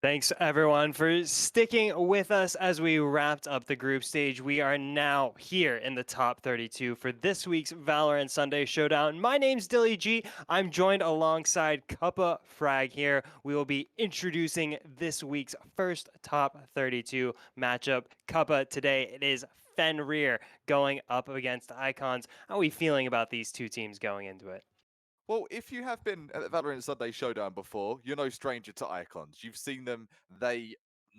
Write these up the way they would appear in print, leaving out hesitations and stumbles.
Thanks everyone for sticking with us as we wrapped up the group stage. We are now here in the top 32 for this week's Valorant Sunday Showdown. My name's Dilly G. I'm joined alongside Cuppa Frag here. We will be introducing this week's first top 32 matchup. Cuppa, today it is Fenrir going up against Icons. How are we feeling about these two teams going into it? Well, if you have been at the Valorant Sunday Showdown before, you're no stranger to icons. You've seen them, they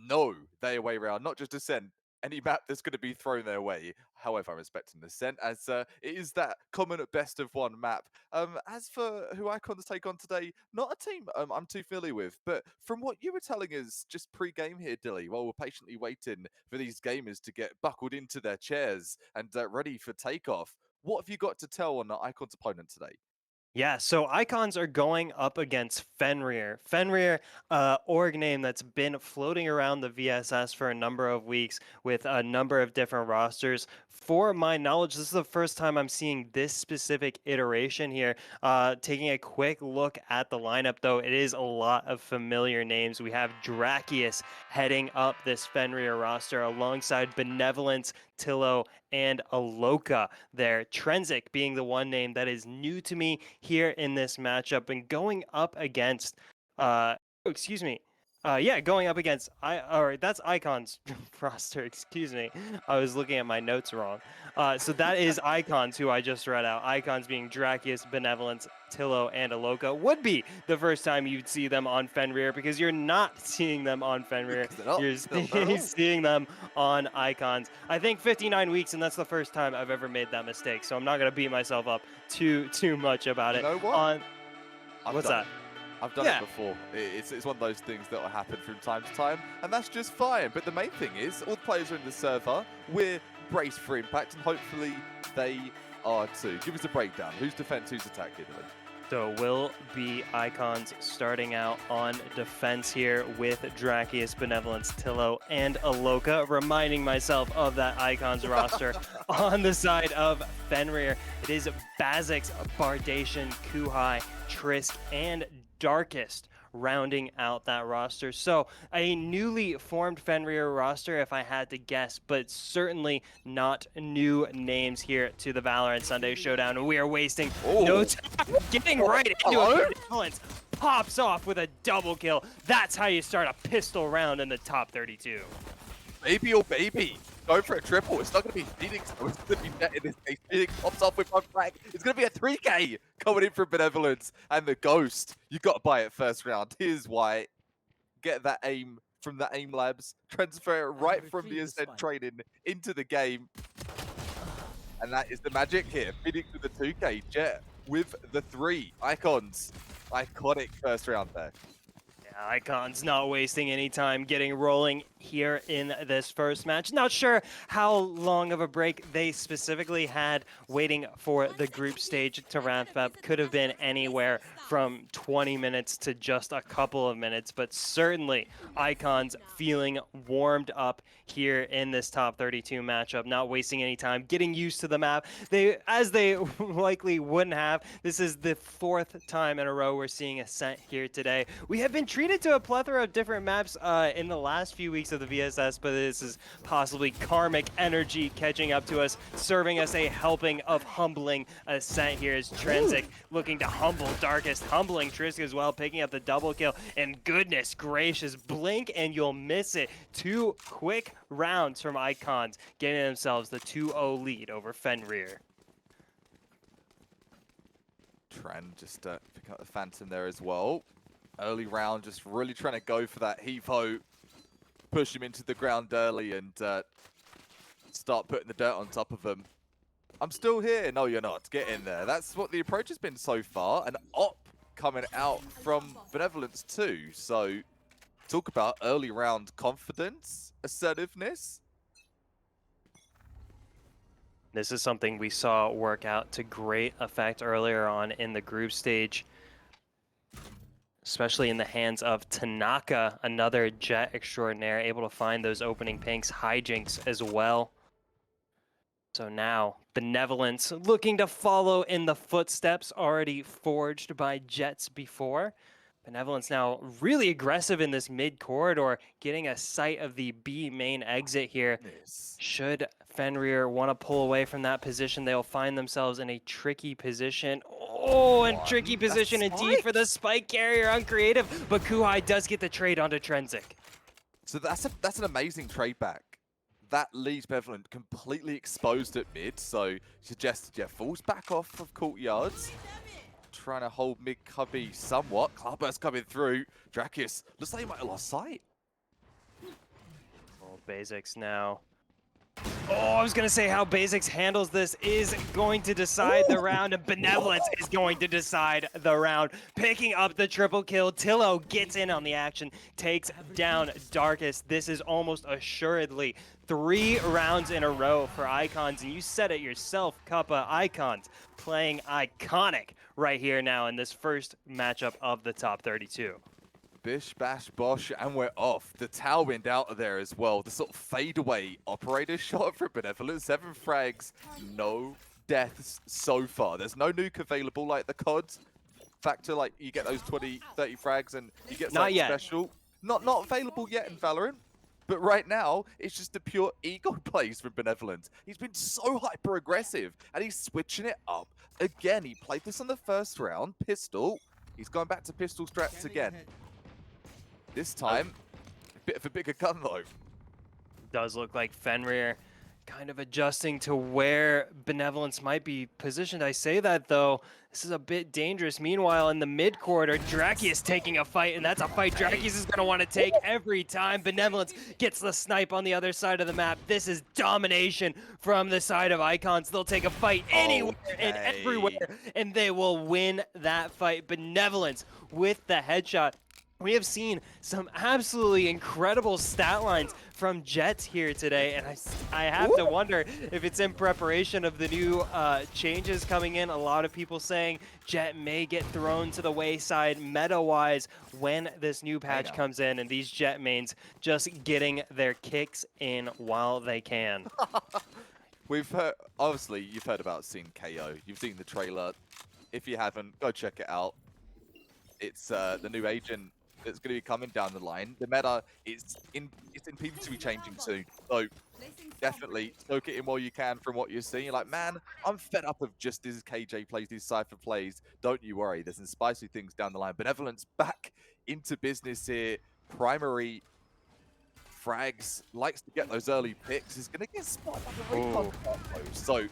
know their way around, not just Ascent, any map that's going to be thrown their way. However, I'm respecting Ascent, as it is that common at best of one map. As for who icons take on today, not a team I'm too familiar with, but from what you were telling us just pre-game here, Dilly, while we're patiently waiting for these gamers to get buckled into their chairs and ready for takeoff, what have you got to tell on the icons opponent today? Yeah, so Icons are going up against Fenrir. Fenrir, org name that's been floating around the VSS for a number of weeks with a number of different rosters. For my knowledge, this is the first time I'm seeing this specific iteration here. Taking a quick look at the lineup, though, it is a lot of familiar names. We have Drakius heading up this Fenrir roster alongside Benevolence, Tillo, and Aloka there. Trenzik being the one name that is new to me here in this matchup and going up against excuse me. Yeah, going up against or that's Icons roster, excuse me. I was looking at my notes wrong. So that is Icons who I just read out. Icons being Drakius, Benevolence, Tillo, and Aloka would be the first time you'd see them on Fenrir because you're not seeing them on Fenrir. Because they're not. You're They're not at all. seeing them on Icons. I think 59 weeks, and that's the first time I've ever made that mistake. So I'm not gonna beat myself up too much about You it. know what? On I've what's done that? it. I've done it Yeah. before. It's one of those things that will happen from time to time, and that's just fine. But the main thing is, all the players are in the server. We're braced for impact, and hopefully they are too. Give us a breakdown. Who's defense? Who's attack here, Dylan? So will be Icons starting out on defense here with Drakius, Benevolence, Tillo, and Aloka. Reminding myself of that Icons roster. On the side of Fenrir, it is Bazix, Bardation, Kuhai, Trisk, and Darkest rounding out that roster. So a newly formed Fenrir roster, if I had to guess, but certainly not new names here to the Valorant Sunday Showdown. We are wasting no Oh, time getting oh, right into hello? it. Benevolence pops off with a double kill. That's how you start a pistol round in the top 32. Baby or baby. Go for a triple. It's not going to be Phoenix, though. It's going to be net in this case. Phoenix pops off with one frag. It's going to be a 3K coming in from Benevolence. And the Ghost, you got to buy it first round. Here's why. Get that aim from the aim labs, transfer it right from the Ascent training into the game. And that is the magic here. Phoenix with the 2K, Jet with the 3. Icons. Iconic first round there. Yeah, Icons not wasting any time getting rolling here in this first match. Not sure how long of a break they specifically had waiting for the group stage to ramp up. Could have been anywhere from 20 minutes to just a couple of minutes, but certainly Icons feeling warmed up here in this top 32 matchup, not wasting any time, getting used to the map. As they likely wouldn't have. This is the fourth time in a row we're seeing Ascent here today. We have been treated to a plethora of different maps in the last few weeks of the VSS, but this is possibly karmic energy catching up to us, serving us a helping of humbling Ascent here as Trenzik looking to humble Darkest, humbling Trisk as well, picking up the double kill, and goodness gracious, blink and you'll miss it. 2 quick rounds from Icons, getting themselves the 2-0 lead over Fenrir. Tren just picking up the Phantom there as well. Early round, just really trying to go for that Hevo, push him into the ground early and start putting the dirt on top of him. I'm still here. No, you're not. Get in there. That's what the approach has been so far. An op coming out from Benevolence too. So talk about early round confidence, assertiveness. This is something we saw work out to great effect earlier on in the group stage, especially in the hands of Tanaka, another Jet extraordinaire, able to find those opening pinks, hijinks as well. So now, Benevolence looking to follow in the footsteps already forged by Jets before. Benevolence now really aggressive in this mid corridor, getting a sight of the B main exit here. Goodness. Should Fenrir want to pull away from that position, they'll find themselves in a tricky position. Oh, and tricky That's position a indeed for the spike. spike carrier on creative, but Kuhai does get the trade onto Trenzik. So that's an amazing trade back. That leaves Benevolent completely exposed at mid, so suggested, yeah, falls back off of courtyards. Trying to hold mid cubby somewhat. Cloudburst coming through. Drakius looks like he might have lost sight. Oh, Basics now. Oh, I was going to say how Basics handles this is going to decide the round, and Benevolence is going to decide the round. Picking up the triple kill, Tillo gets in on the action, takes down Darkest. This is almost assuredly 3 rounds in a row for Icons, and you said it yourself, Kappa. Icons playing iconic right here now in this first matchup of the top 32. Bish, bash, bosh, and we're off. The tailwind out of there as well. The sort of fadeaway operator shot for Benevolent. 7 frags, no deaths so far. There's no nuke available like the CODs. Factor, like, you get those 20, 30 frags and you get something special. Not available yet in Valorant. But right now, it's just a pure ego plays for Benevolent. He's been so hyper-aggressive, and he's switching it up. Again, he played this on the first round. Pistol. He's going back to pistol strats again. This time, a bit of a bigger gun though. Does look like Fenrir kind of adjusting to where Benevolence might be positioned. I say that though, this is a bit dangerous. Meanwhile, in the mid corridor, Drakius taking a fight, and that's a fight Drakius is going to want to take every time. Benevolence gets the snipe on the other side of the map. This is domination from the side of Icons. They'll take a fight anywhere and everywhere, and they will win that fight. Benevolence with the headshot. We have seen some absolutely incredible stat lines from Jets here today, and I have to wonder if it's in preparation of the new changes coming in. A lot of people saying Jet may get thrown to the wayside meta-wise when this new patch comes in, and these Jet mains just getting their kicks in while they can. We've heard, obviously, you've heard about seeing KO. You've seen the trailer. If you haven't, go check it out. It's the new agent that's going to be coming down the line. The meta is impeded to be changing soon, so definitely soak it in while you can from what you're seeing. You're like, man, I'm fed up of just this KJ plays, these Cypher plays. Don't you worry, there's some spicy things down the line. Benevolence back into business here. Primary frags, likes to get those early picks, is going to get spotted by the recon combo. So,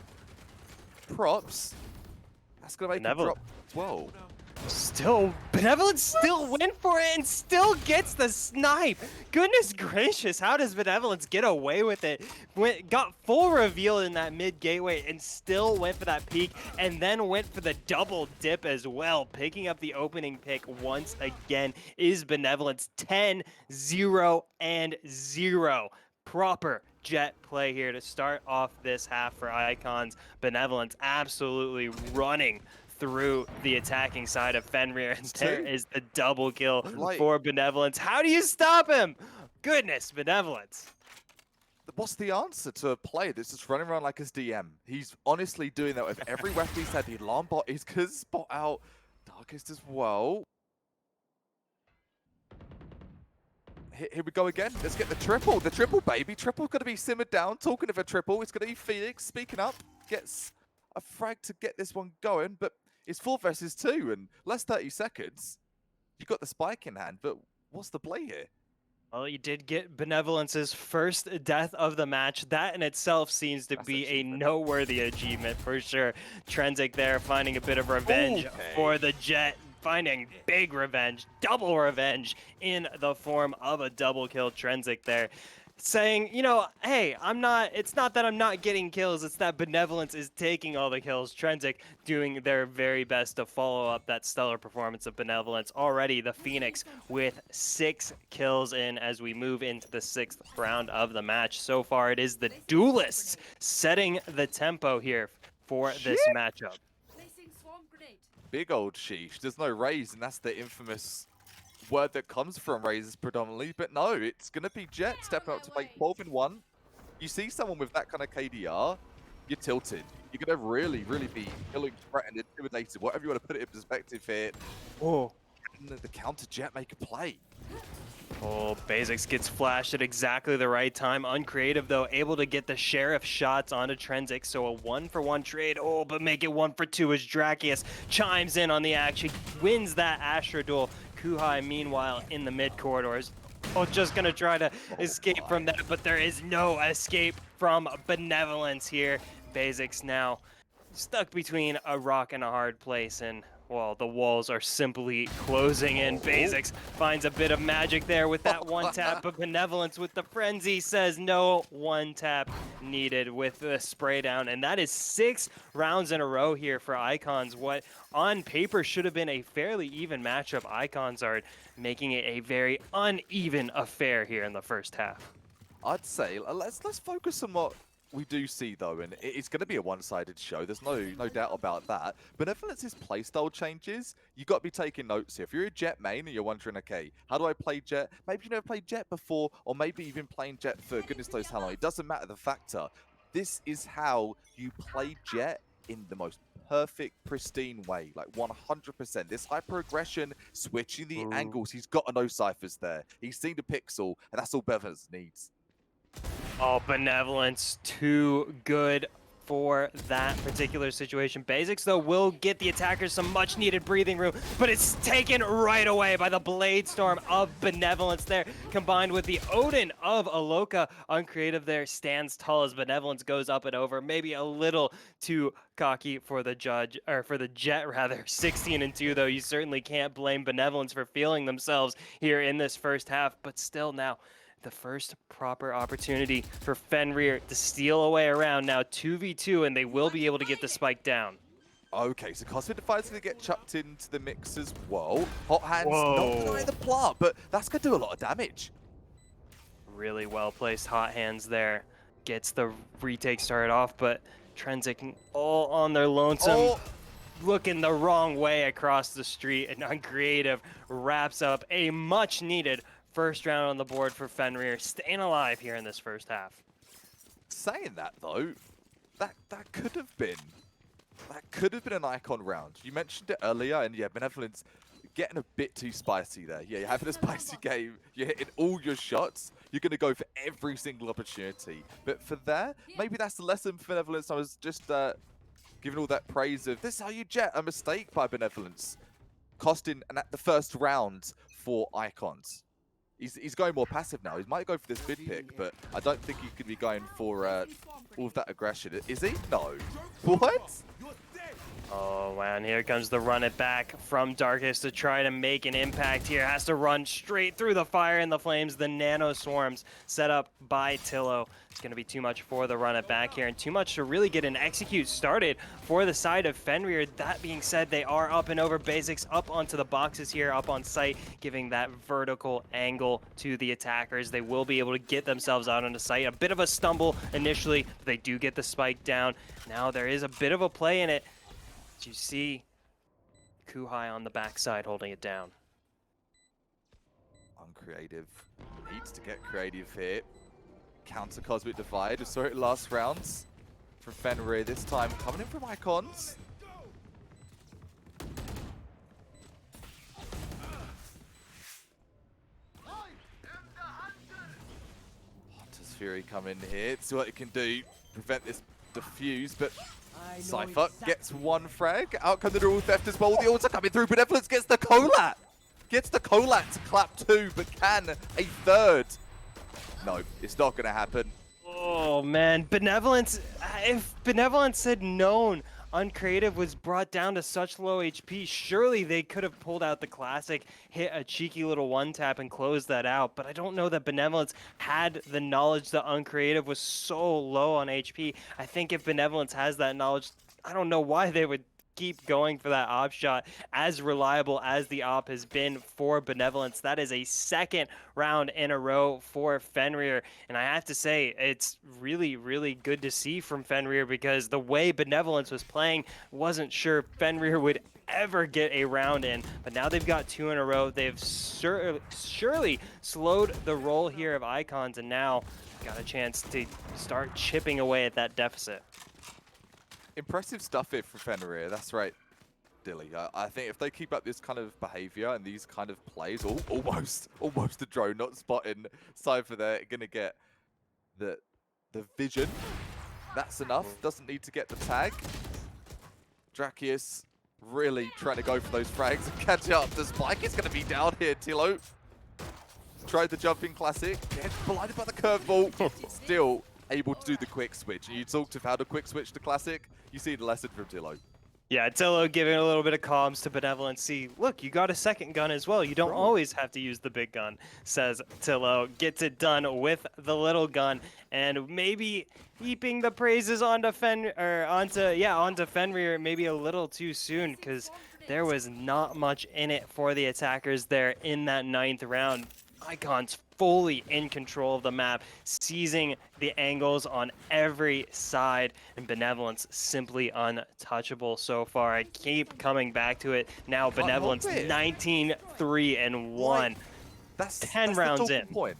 props, that's going to make him drop as well. Benevolence still went for it and still gets the snipe. Goodness gracious, how does Benevolence get away with it? Got full reveal in that mid gateway and still went for that peek, and then went for the double dip as well, picking up the opening pick once again. Is Benevolence 10, 0, and 0. Proper Jet play here to start off this half for Icons. Benevolence absolutely running through the attacking side of Fenrir, and there is the double kill for Benevolence. How do you stop him? Goodness, Benevolence. What's the answer to a player that's just running around like his DM? He's honestly doing that with every weapon he's had. The alarm bot is going to spot out Darkest as well. Here we go again. Let's get the triple. The triple, baby. Triple going to be simmered down. Talking of a triple, it's going to be Felix speaking up. Gets a frag to get this one going, but it's 4 versus 2 and less 30 seconds. You got the spike in hand, but what's the play here? Well, you did get Benevolence's first death of the match. That in itself seems to be a noteworthy achievement for sure. Trenzik there finding a bit of revenge for the Jet. Finding big revenge, double revenge in the form of a double kill. Trenzik there saying, you know, hey, it's not that I'm not getting kills, it's that Benevolence is taking all the kills. Trenzik doing their very best to follow up that stellar performance of Benevolence. Already the Phoenix with 6 kills in as we move into the 6th round of the match. So far it is the Duelists setting the tempo here for this matchup. Big old sheesh. There's no raise, and that's the infamous word that comes from raises predominantly. But no, it's going to be Jet stepping up to make 12 in 1. You see someone with that kind of KDR, you're tilted. You're going to really be feeling threatened, intimidated, whatever you want to put it in perspective here. Oh. the counter jet make a play. Oh, Basics gets flashed at exactly the right time. Uncreative, though, able to get the share of shots onto Trenzik. So a 1-for-1 trade. Oh, but make it 1-for-2 as Drakius chimes in on the action, wins that Astra duel. Kuhai, meanwhile, in the mid corridors. Oh, just going to try to escape from that, but there is no escape from Benevolence here. Basics now stuck between a rock and a hard place, and well, the walls are simply closing in. Basics finds a bit of magic there with that one tap, but Benevolence with the frenzy says no one tap needed with the spray down, and that is 6 rounds in a row here for Icons. What on paper should have been a fairly even matchup, Icons are making it a very uneven affair here in the first half. I'd say let's focus on what we do see though, and it's going to be a one-sided show. There's no doubt about that. Benevolence's playstyle changes. You got to be taking notes here. If you're a Jet main and you're wondering, okay, how do I play Jet? Maybe you never played Jet before, or maybe you've been playing Jet for goodness knows how long. It doesn't matter the factor. This is how you play Jet in the most perfect, pristine way, like 100%. This hyper aggression, switching the angles. He's got to know ciphers there. He's seen the pixel, and that's all Benevolence needs. Oh, Benevolence, too good for that particular situation. Basics, though, will get the attackers some much-needed breathing room, but it's taken right away by the Blade Storm of Benevolence there, combined with the Odin of Aloka. Uncreative there stands tall as Benevolence goes up and over. Maybe a little too cocky for the judge, or for the Jet, rather. 16-2, though. You certainly can't blame Benevolence for feeling themselves here in this first half, but still now, the first proper opportunity for Fenrir to steal away around. Now 2v2, and they will be able to get the spike down. Okay, so Cosmic Defiance going to get chucked into the mix as well. Hot Hands, Whoa. not denying the plant, but that's going to do a lot of damage. Really well placed Hot Hands there. Gets the retake started off, but Trenzik all on their lonesome. Looking the wrong way across the street, and Uncreative wraps up a much needed first round on the board for Fenrir, staying alive here in this first half. Saying that though, that could have been an Icon round. You mentioned it earlier, and yeah, Benevolence getting a bit too spicy there. Yeah, you're having a spicy game. You're hitting all your shots. You're going to go for every single opportunity. But for there, maybe that's the lesson for Benevolence. I was just giving all that praise of this is how you Jet. A mistake by Benevolence, costing at the first round for Icons. He's going more passive now. He might go for this mid pick, but I don't think he could be going for all of that aggression. Is he? No. What? Oh, wow, and here comes the run it back from Darkus to try to make an impact here. Has to run straight through the fire and the flames. The nano swarms set up by Tillo. It's going to be too much for the run it back here, and too much to really get an execute started for the side of Fenrir. That being said, they are up and over. Basics up onto the boxes here, up on site, giving that vertical angle to the attackers. They will be able to get themselves out onto site. A bit of a stumble initially, but they do get the spike down. Now there is a bit of a play in it. You see Kuhai on the backside holding it down. Uncreative needs to get creative here. Counter Cosmic Divide. We saw it last rounds from Fenrir. This time coming in from Icons. Hunter's Fury come in here. See what it can do. Prevent this defuse, but Cypher gets one frag. Out come the dual theft as well. The ults are coming through. Benevolence gets the Colat. Gets the Colat to clap two, but can a third? No, it's not going to happen. Oh, man. Benevolence, if Benevolence had known Uncreative was brought down to such low HP, surely they could have pulled out the classic, hit a cheeky little one-tap and closed that out. But I don't know that Benevolence had the knowledge that Uncreative was so low on HP. I think if Benevolence has that knowledge, I don't know why they would keep going for that op shot. As reliable as the op has been for Benevolence, that is a second round in a row for Fenrir, and I have to say it's really, really good to see from Fenrir, because the way Benevolence was playing, wasn't sure Fenrir would ever get a round in, but now they've got 2 in a row. They've surely slowed the roll here of Icons, and now got a chance to start chipping away at that deficit. Impressive stuff here from Fenrir, that's right. Dilly. I think if they keep up this kind of behavior and these kind of plays, almost the drone not spotting Cypher there, gonna get the vision. That's enough. Doesn't need to get the tag. Drakius really trying to go for those frags and catch up. The spike is gonna be down here, Tilo. Tried the jumping classic, gets blinded by the curveball. Still able to do the quick switch. And you talked of how to quick switch to classic. You see the lesson from Tilo. Yeah, Tillo giving a little bit of comms to Benevolence. See, look, you got a second gun as well. You don't always have to use the big gun, says Tillo. Gets it done with the little gun, and maybe heaping the praises onto Fenrir maybe a little too soon, because there was not much in it for the attackers there in that 9th round. Icons fully in control of the map, seizing the angles on every side, and Benevolence simply untouchable so far. I keep coming back to it. Now Benevolence 19-3-1. That's 10 rounds in. Point.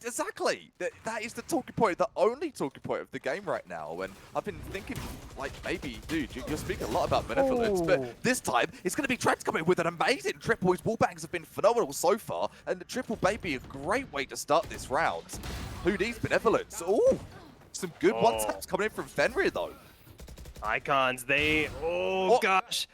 Exactly. That is the talking point, the only talking point of the game right now. And I've been thinking, like, maybe, dude, you're speaking a lot about Benevolence, but this time it's going to be Trent coming with an amazing triple. His wallbangs have been phenomenal so far, and the triple may be a great way to start this round. Who needs Benevolence? Ooh, some good one-taps coming in from Fenrir, though. Icons, gosh.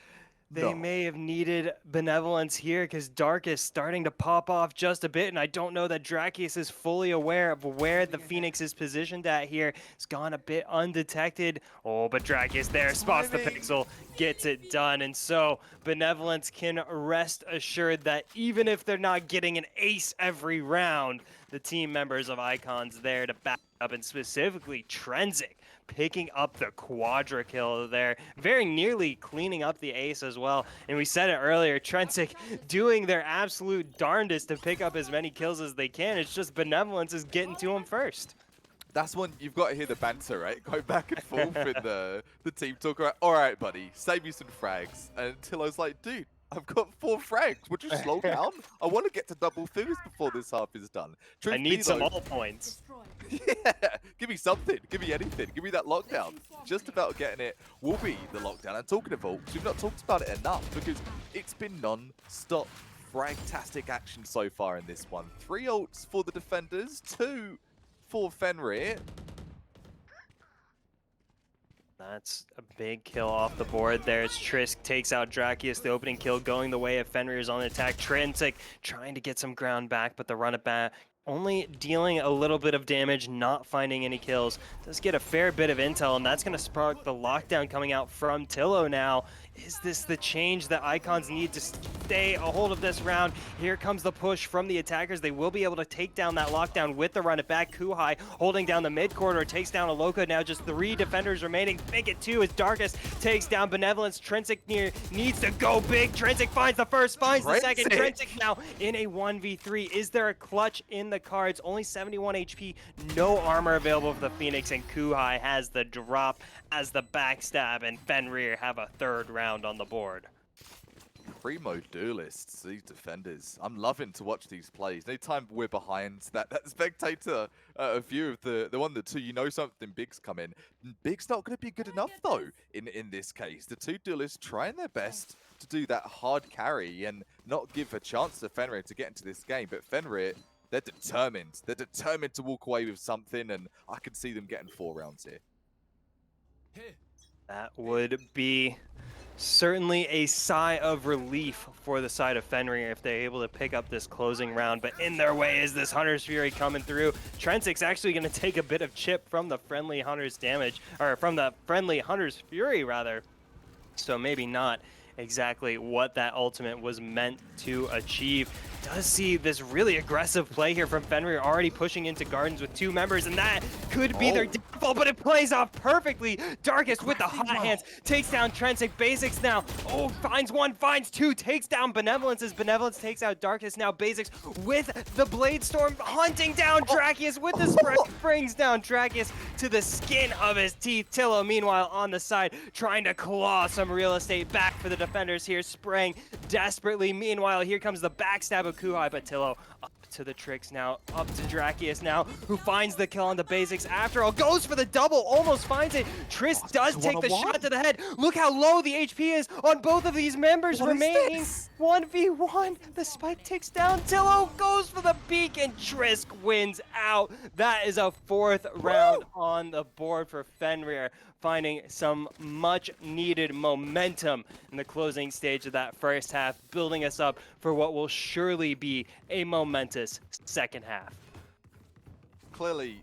They may have needed Benevolence here, because Dark is starting to pop off just a bit, and I don't know that Drakius is fully aware of where the Phoenix is positioned at here. It's gone a bit undetected. Oh, but Drakius there spots the pixel, gets it done, and so Benevolence can rest assured that even if they're not getting an ace every round, the team members of Icons there to back up, and specifically Trenzik picking up the quadra kill there, very nearly cleaning up the ace as well. And we said it earlier, Trenzik doing their absolute darndest to pick up as many kills as they can. It's just Benevolence is getting to them first. That's when you've got to hear the banter, right? Go back and forth in the team talk. All right, buddy, save me some frags. Until I was like, dude, I've got 4 frags. Would you slow down? I want to get to double figures before this half is done. I need some all points. Yeah, give me something. Give me anything. Give me that lockdown. Just about getting it will be the lockdown. And talking of ults, we've not talked about it enough because it's been non-stop fragtastic action so far in this one. 3 ults for the defenders, 2 for Fenrir. That's a big kill off the board there as Trisk takes out Drakius. The opening kill going the way of Fenrir's on the attack. Trenzik trying to get some ground back, but the run it back only dealing a little bit of damage, not finding any kills. Does get a fair bit of intel, and that's going to spark the lockdown coming out from Tillo now. Is this the change that Icons need to stay a hold of this round? Here comes the push from the attackers. They will be able to take down that lockdown with the run it back. Kuhai holding down the mid corridor, takes down Aloka. Now just 3 defenders remaining. Make it 2 as Darkest takes down Benevolence. Trenzik needs to go big. Trenzik finds the first, finds the second. Trenzik now in a 1v3. Is there a clutch in the cards? Only 71 HP, no armor available for the Phoenix, and Kuhai has the drop as the backstab, and Fenrir have a 3rd round on the board. Primo duelists, these defenders. I'm loving to watch these plays. Anytime we're behind that spectator view of the 1, the 2, you know something big's coming. Big's not going to be good enough though in this case. The 2 duelists trying their best to do that hard carry and not give a chance to Fenrir to get into this game. But Fenrir, they're determined. They're determined to walk away with something, and I can see them getting 4 rounds here. That would be certainly a sigh of relief for the side of Fenrir if they're able to pick up this closing round. But in their way is this Hunter's Fury coming through. Trenzik's actually going to take a bit of chip from the friendly Hunter's damage, or from the friendly Hunter's Fury rather. So maybe not exactly what that ultimate was meant to achieve. Does see this really aggressive play here from Fenrir, already pushing into Gardens with 2 members, and that could be their downfall, but it plays off perfectly. Darkest with the hot hands takes down Trenzik. Basics now, finds 1, finds 2, takes down Benevolence as Benevolence takes out Darkest. Now Basics with the Blade Storm hunting down Drakius with the spray, brings down Drakius to the skin of his teeth. Tillo meanwhile on the side trying to claw some real estate back for the defenders here, spraying desperately. Meanwhile, here comes the backstab of Kuhai, but Tillo up to the tricks now, up to Drakius now, who finds the kill on the basics after all, goes for the double, almost finds it. Triss does take the shot to the head. Look how low the HP is on both of these members remaining. 1v1, the spike ticks down, Tillo goes for the peek, and Trisk wins out. That is a 4th round on the board for Fenrir, finding some much needed momentum in the closing stage of that first half, building us up for what will surely be a momentous second half. Clearly,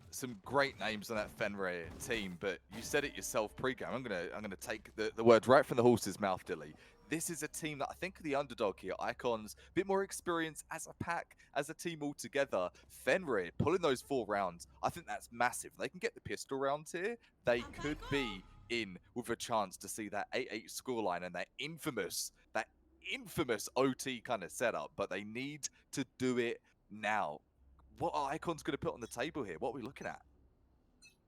some great names on that Fenrir team, but you said it yourself pre-game. I'm gonna take the words right from the horse's mouth, Dilly. This is a team that I think are the underdog here. Icons, a bit more experience as a pack, as a team all together. Fenrir pulling those 4 rounds, I think that's massive. They can get the pistol rounds here. They could be in with a chance to see that 8-8 scoreline and that infamous OT kind of setup, but they need to do it now. What are Icons going to put on the table here? What are we looking at?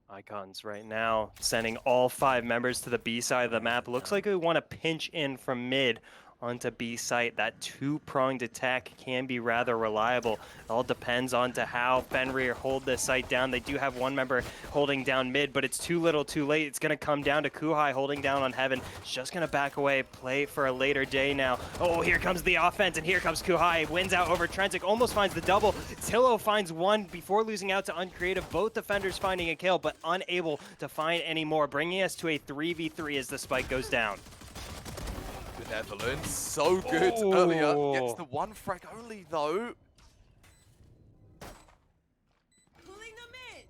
Icons right now sending all 5 members to the B side of the map. Looks like we want to pinch in from mid onto B site. That 2-pronged attack can be rather reliable. It all depends on to how Fenrir hold this site down. They do have 1 member holding down mid, but it's too little too late. It's going to come down to Kuhai holding down on Heaven. It's just going to back away, play for a later day now. Oh, here comes the offense, and here comes Kuhai. Wins out over Trentic, almost finds the double. Tillo finds 1 before losing out to Uncreative. Both defenders finding a kill, but unable to find any more, bringing us to a 3v3 as the spike goes down. Benevolence, so good earlier. Gets the 1 frag only, though.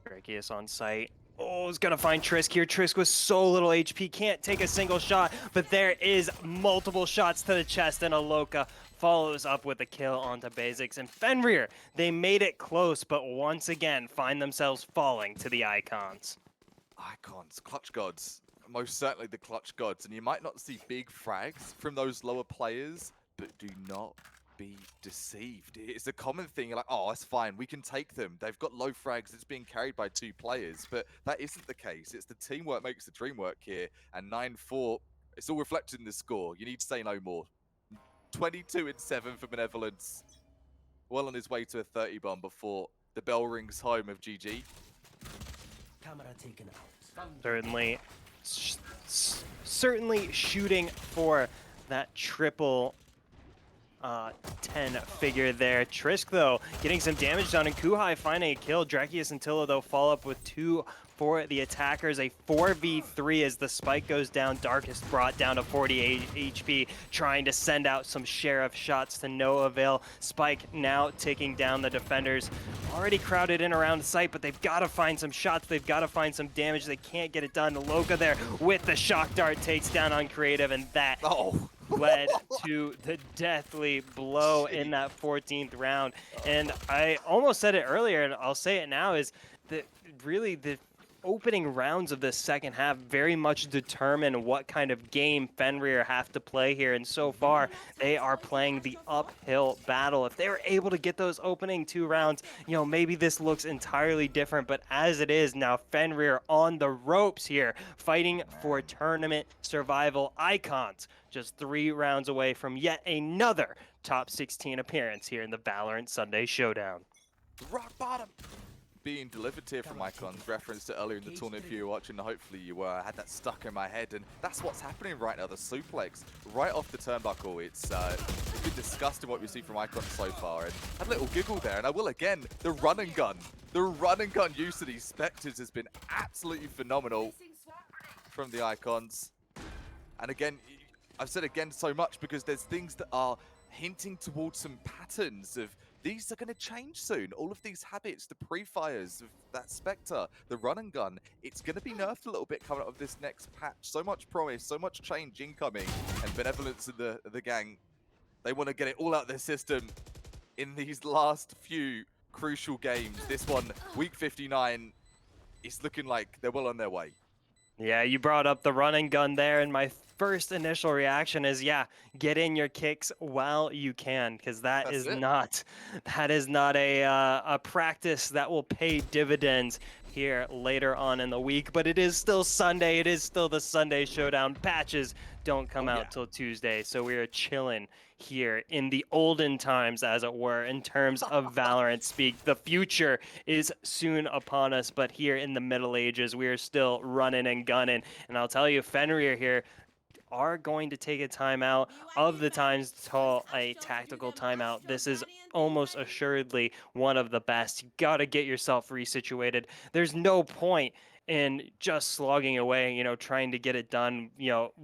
Drakius on site. Oh, he's gonna find Trisk here. Trisk with so little HP, can't take a single shot, but there is multiple shots to the chest, and Aloka follows up with a kill onto Basics. And Fenrir, they made it close, but once again find themselves falling to the Icons. Icons, clutch gods. Most certainly the clutch gods. And you might not see big frags from those lower players, but do not be deceived. It's a common thing. You're like, oh, it's fine. We can take them. They've got low frags. It's being carried by 2 players. But that isn't the case. It's the teamwork makes the dream work here. And 9-4, it's all reflected in the score. You need to say no more. 22-7 for Benevolence. Well on his way to a 30 bomb before the bell rings home of GG. Camera taken out. Certainly shooting for that triple 10 figure there. Trisk, though, getting some damage done, and Kuhai finding a kill. Drakius and Tillo, though, fall up with 2 for the attackers. A 4v3 as the spike goes down. Darkest brought down to 48 HP, trying to send out some sheriff shots to no avail. Spike now taking down the defenders. Already crowded in around the site, but they've got to find some shots. They've got to find some damage. They can't get it done. Loka there with the shock dart takes down Uncreative, and that led to the deathly blow in that 14th round. And I almost said it earlier, and I'll say it now, is that really the opening rounds of this second half very much determine what kind of game Fenrir have to play here, and so far they are playing the uphill battle. If they were able to get those opening 2 rounds, you know, maybe this looks entirely different, but as it is now, Fenrir on the ropes here, fighting for tournament survival. Icons just 3 rounds away from yet another top 16 appearance here in the Valorant Sunday Showdown. Rock bottom being delivered here from Icons, referenced it earlier in the tournament if you were watching, hopefully you were. I had that stuck in my head, and that's what's happening right now, the suplex right off the turnbuckle. It's been disgusting what we see from Icons so far, and I had a little giggle there, and I will again, the run and gun use of these Spectres has been absolutely phenomenal from the Icons. And again, I've said again so much because there's things that are hinting towards some patterns of these are going to change soon. All of these habits, the pre-fires of that Spectre, the run and gun, it's going to be nerfed a little bit coming out of this next patch. So much promise, so much change incoming, and Benevolence in the gang, they want to get it all out of their system in these last few crucial games. This one, week 59, it's looking like they're well on their way. Yeah, you brought up the run and gun there, and my first initial reaction is, yeah, get in your kicks while you can, because that That's is it. not a practice that will pay dividends here later on in the week. But it is still Sunday. It is still the Sunday Showdown. Patches don't come Oh, out yeah. till Tuesday, so we are chilling here in the olden times, as it were, in terms of Valorant speak. The future is soon upon us, but here in the Middle Ages, we are still running and gunning. And I'll tell you, Fenrir here are going to take a timeout. Of the times to call a tactical timeout, this is almost assuredly one of the best. You got to get yourself resituated. There's no point in just slogging away, trying to get it done,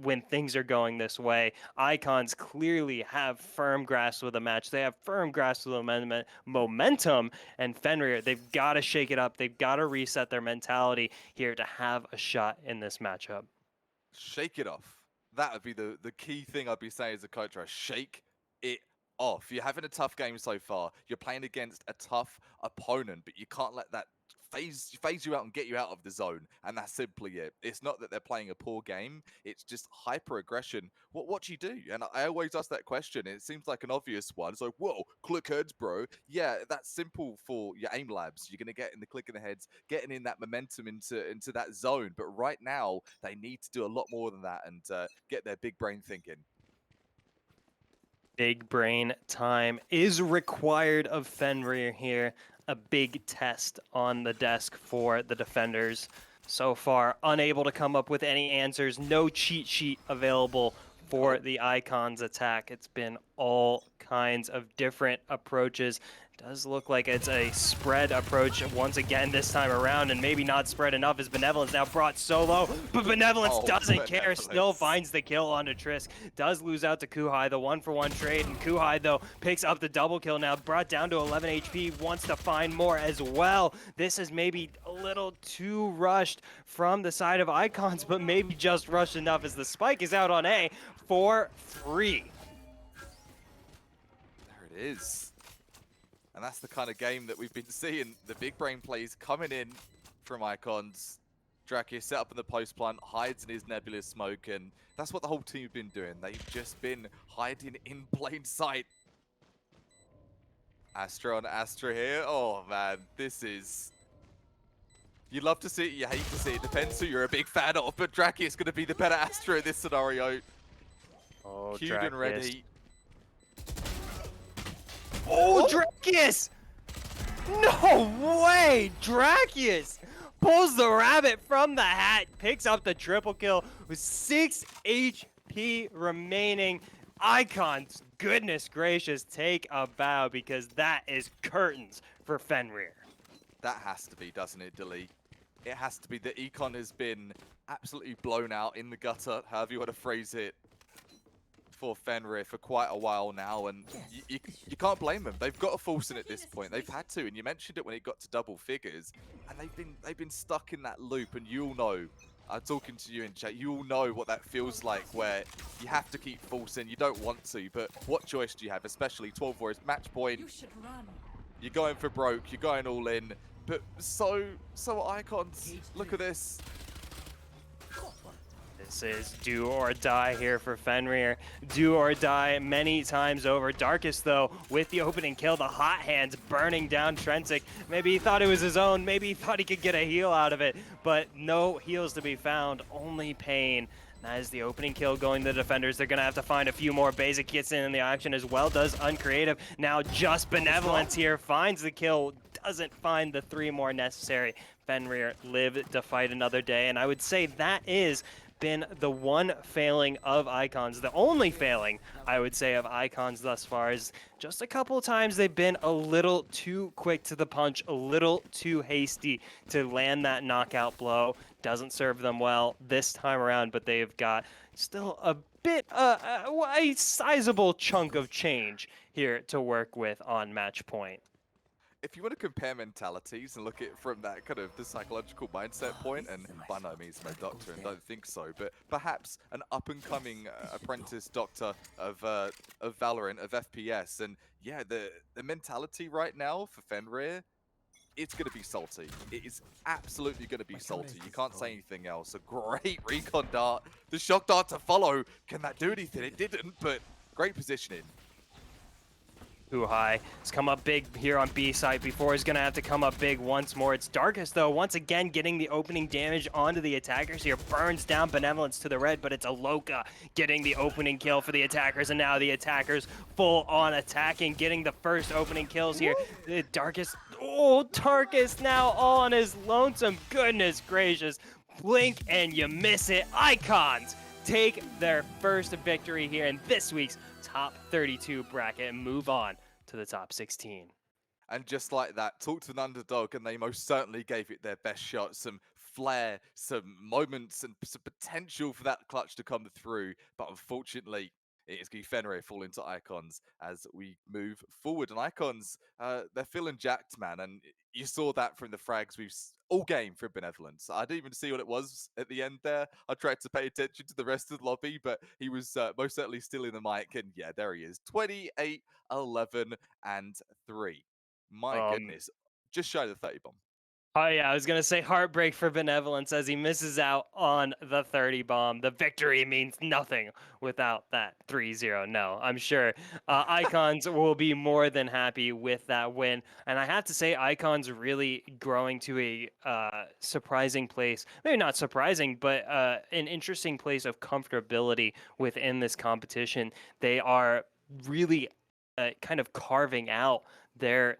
when things are going this way. Icons clearly have firm grasp of the match. They have firm grasp of the momentum, and Fenrir, they've got to shake it up. They've got to reset their mentality here to have a shot in this matchup. Shake it off. That would be the key thing I'd be saying as a coach. Right? Shake it off. You're having a tough game so far. You're playing against a tough opponent, but you can't let that phase you out and get you out of the zone. And that's simply it. It's not that they're playing a poor game. It's just hyper aggression. What do you do? And I always ask that question. It seems like an obvious one. It's like, whoa, click heads, bro. Yeah, that's simple for your aim labs. You're gonna get in the click of the heads, getting in that momentum into that zone. But right now, they need to do a lot more than that and get their big brain thinking. Big brain time is required of Fenrir here. A big test on the desk for the defenders. So far, unable to come up with any answers. No cheat sheet available for the Icons attack. It's been all kinds of different approaches. Does look like it's a spread approach once again this time around, and maybe not spread enough as Benevolence now brought solo, but Benevolence doesn't care, still finds the kill onto Trisk, does lose out to Kuhai, the 1-for-1 trade, and Kuhai though picks up the double kill now, brought down to 11 HP, wants to find more as well. This is maybe a little too rushed from the side of Icons, but maybe just rushed enough as the spike is out on A for free. There it is. And that's the kind of game that we've been seeing. The big brain plays coming in from Icons. Draki set up in the post plant, hides in his nebulous smoke, and that's what the whole team have been doing. They've just been hiding in plain sight. Astra on Astra here. Oh man, this is... You love to see it, you hate to see it. Depends who you're a big fan of, but Draki is going to be the better Astra in this scenario. Oh, Queued and ready. Oh, Drakius! No way! Drakius pulls the rabbit from the hat, picks up the triple kill with 6 HP remaining. Icons, goodness gracious, take a bow because that is curtains for Fenrir. That has to be, doesn't it, Dilly? It has to be. The Econ has been absolutely blown out in the gutter, however you want to phrase it, for Fenrir for quite a while now, and you can't blame them. They've got to force it at this point. They've had to, and you mentioned it when it got to double figures, and they've been stuck in that loop. And you all know, I'm talking to you in chat, you all know what that feels like, where you have to keep forcing. You don't want to, but what choice do you have? Especially 12-4 is match point. You should run. You're going for broke. You're going all in. But so Icons, look at this. This is do or die here for Fenrir. Do or die many times over. Darkest, though, with the opening kill, the hot hands burning down Trensic. Maybe he thought it was his own. Maybe he thought he could get a heal out of it. But no heals to be found. Only pain. That is the opening kill going to the defenders. They're going to have to find a few more basic hits in the action as well. Does Uncreative. Now just Benevolence here. Finds the kill. Doesn't find the 3 more necessary. Fenrir live to fight another day. And I would say that is been the one failing of Icons, the only failing I would say of Icons thus far, is just a couple of times they've been a little too quick to the punch, a little too hasty to land that knockout blow. Doesn't serve them well this time around, but they've got still a bit, a sizable chunk of change here to work with on match point. If you want to compare mentalities and look at it from that kind of the psychological mindset point, and by no means I'm a doctor and don't think so, but perhaps an up-and-coming apprentice doctor of Valorant, of FPS, and yeah, the mentality right now for Fenrir, it's going to be salty. It is absolutely going to be salty. You can't say anything else. A great recon dart. The shock dart to follow. Can that do anything? It didn't, but great positioning. Too high. He's come up big here on B site before. He's going to have to come up big once more. It's Darkest, though, once again getting the opening damage onto the attackers here. Burns down Benevolence to the red, but it's Aloka getting the opening kill for the attackers, and now the attackers full on attacking, getting the first opening kills here. The Darkest, oh, Darkest now all on his lonesome. Goodness gracious. Blink and you miss it. Icons take their first victory here in this week's top 32 bracket and move on to the top 16. And just like that, talk to an underdog, and they most certainly gave it their best shot. Some flair, some moments, and some potential for that clutch to come through. But unfortunately, it is going to be Fenrir falling to Icons as we move forward. And Icons, they're feeling jacked, man. And you saw that from the frags we've all game for Benevolence. I didn't even see what it was at the end there. I tried to pay attention to the rest of the lobby, but he was most certainly still in the mic. And yeah, there he is. 28, 11, and 3. My goodness. Just shy of the 30 bomb. Oh yeah, I was going to say heartbreak for Benevolence as he misses out on the 30 bomb. The victory means nothing without that 3-0. No, I'm sure Icons will be more than happy with that win. And I have to say, Icons really growing to a surprising place. Maybe not surprising, but an interesting place of comfortability within this competition. They are really kind of carving out their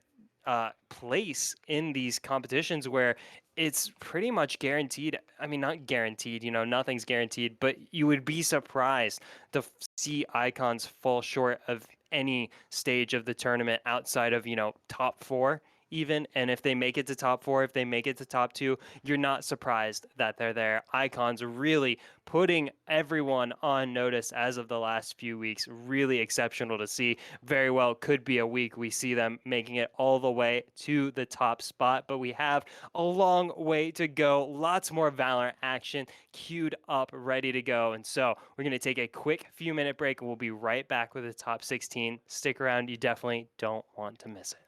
place in these competitions where it's pretty much guaranteed. I mean, not guaranteed, nothing's guaranteed, but you would be surprised to see Icons fall short of any stage of the tournament outside of, top 4 even. And if they make it to top 4, if they make it to top 2, you're not surprised that they're there. Icons really putting everyone on notice as of the last few weeks. Really exceptional to see. Very well could be a week we see them making it all the way to the top spot, but we have a long way to go. Lots more Valorant action queued up, ready to go. And so we're going to take a quick few minute break and we'll be right back with the top 16. Stick around. You definitely don't want to miss it.